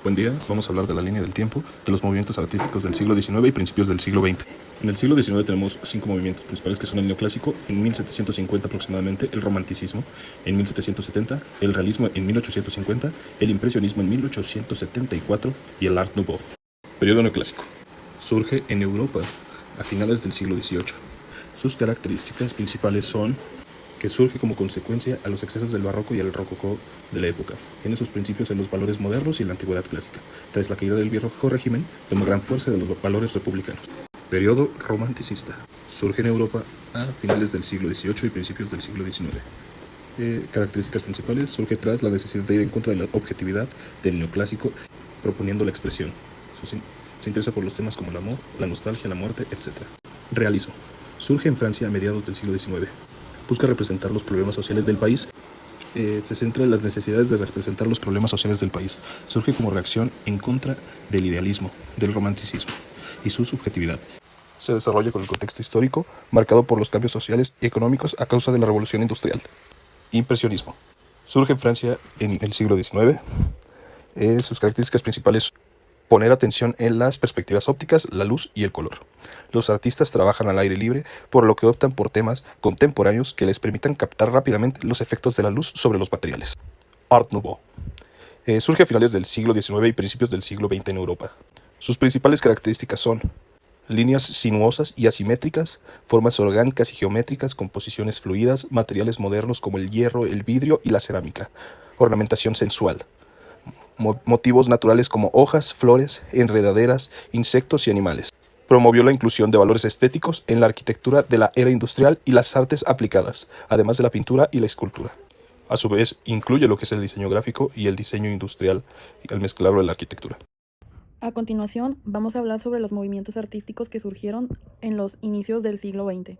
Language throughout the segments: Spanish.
Buen día, vamos a hablar de la línea del tiempo de los movimientos artísticos del siglo XIX y principios del siglo XX. En el siglo XIX tenemos 5 movimientos principales que son el neoclásico, en 1750 aproximadamente, el romanticismo, en 1770, el realismo en 1850, el impresionismo en 1874 y el Art Nouveau. Periodo neoclásico. Surge en Europa a finales del siglo XVIII. Sus características principales son que surge como consecuencia a los excesos del barroco y el rococó de la época. Tiene sus principios en los valores modernos y en la antigüedad clásica. Tras la caída del viejo régimen, toma gran fuerza de los valores republicanos. Periodo romanticista. Surge en Europa a finales del siglo XVIII y principios del siglo XIX. Características principales: surge tras la necesidad de ir en contra de la objetividad del neoclásico, proponiendo la expresión. Se interesa por los temas como el amor, la nostalgia, la muerte, etc. Realismo. Surge en Francia a mediados del siglo XIX. Busca representar los problemas sociales del país. Se centra en las necesidades de representar los problemas sociales del país. Surge como reacción en contra del idealismo, del romanticismo y su subjetividad. Se desarrolla con el contexto histórico marcado por los cambios sociales y económicos a causa de la revolución industrial. Impresionismo. Surge en Francia en el siglo XIX. Sus características principales: poner atención en las perspectivas ópticas, la luz y el color. Los artistas trabajan al aire libre, por lo que optan por temas contemporáneos que les permitan captar rápidamente los efectos de la luz sobre los materiales. Art Nouveau. Surge a finales del siglo XIX y principios del siglo XX en Europa. Sus principales características son líneas sinuosas y asimétricas, formas orgánicas y geométricas, composiciones fluidas, materiales modernos como el hierro, el vidrio y la cerámica, ornamentación sensual, motivos naturales como hojas, flores, enredaderas, insectos y animales. Promovió la inclusión de valores estéticos en la arquitectura de la era industrial y las artes aplicadas, además de la pintura y la escultura. A su vez, incluye lo que es el diseño gráfico y el diseño industrial al mezclarlo en la arquitectura. A continuación, vamos a hablar sobre los movimientos artísticos que surgieron en los inicios del siglo XX.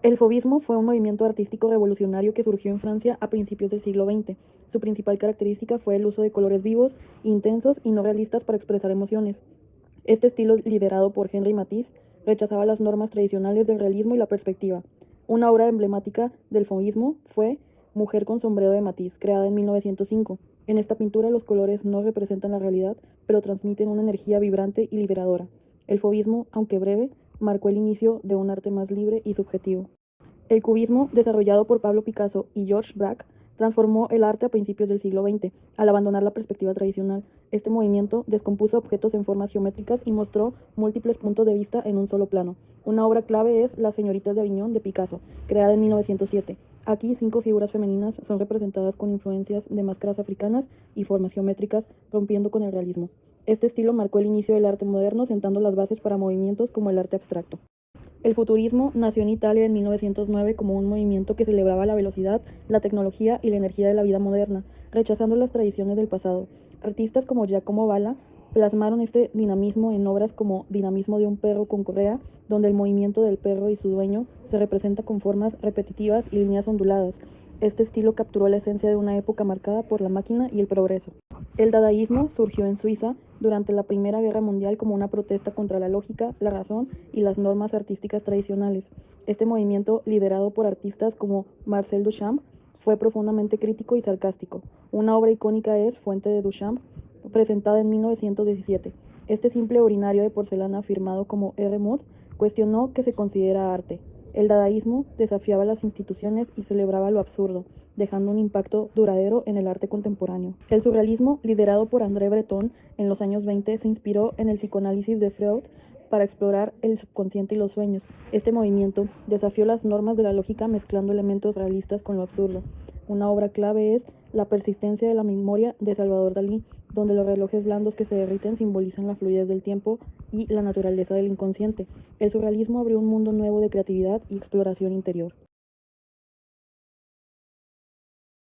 El fauvismo fue un movimiento artístico revolucionario que surgió en Francia a principios del siglo XX. Su principal característica fue el uso de colores vivos, intensos y no realistas para expresar emociones. Este estilo, liderado por Henri Matisse, rechazaba las normas tradicionales del realismo y la perspectiva. Una obra emblemática del fauvismo fue Mujer con sombrero de Matisse, creada en 1905. En esta pintura los colores no representan la realidad, pero transmiten una energía vibrante y liberadora. El fauvismo, aunque breve, marcó el inicio de un arte más libre y subjetivo. El cubismo, desarrollado por Pablo Picasso y Georges Braque, transformó el arte a principios del siglo XX, al abandonar la perspectiva tradicional. Este movimiento descompuso objetos en formas geométricas y mostró múltiples puntos de vista en un solo plano. Una obra clave es Las señoritas de Aviñón de Picasso, creada en 1907. Aquí 5 figuras femeninas son representadas con influencias de máscaras africanas y formas geométricas, rompiendo con el realismo. Este estilo marcó el inicio del arte moderno, sentando las bases para movimientos como el arte abstracto. El futurismo nació en Italia en 1909 como un movimiento que celebraba la velocidad, la tecnología y la energía de la vida moderna, rechazando las tradiciones del pasado. Artistas como Giacomo Balla plasmaron este dinamismo en obras como Dinamismo de un perro con correa, donde el movimiento del perro y su dueño se representa con formas repetitivas y líneas onduladas. Este estilo capturó la esencia de una época marcada por la máquina y el progreso. El dadaísmo surgió en Suiza durante la Primera Guerra Mundial como una protesta contra la lógica, la razón y las normas artísticas tradicionales. Este movimiento, liderado por artistas como Marcel Duchamp, fue profundamente crítico y sarcástico. Una obra icónica es Fuente de Duchamp, presentada en 1917. Este simple urinario de porcelana firmado como R. Mudd cuestionó que se considera arte. El dadaísmo desafiaba las instituciones y celebraba lo absurdo, dejando un impacto duradero en el arte contemporáneo. El surrealismo, liderado por André Breton en los años 20, se inspiró en el psicoanálisis de Freud para explorar el subconsciente y los sueños. Este movimiento desafió las normas de la lógica mezclando elementos realistas con lo absurdo. Una obra clave es La persistencia de la memoria de Salvador Dalí, donde los relojes blandos que se derriten simbolizan la fluidez del tiempo y la naturaleza del inconsciente. El surrealismo abrió un mundo nuevo de creatividad y exploración interior.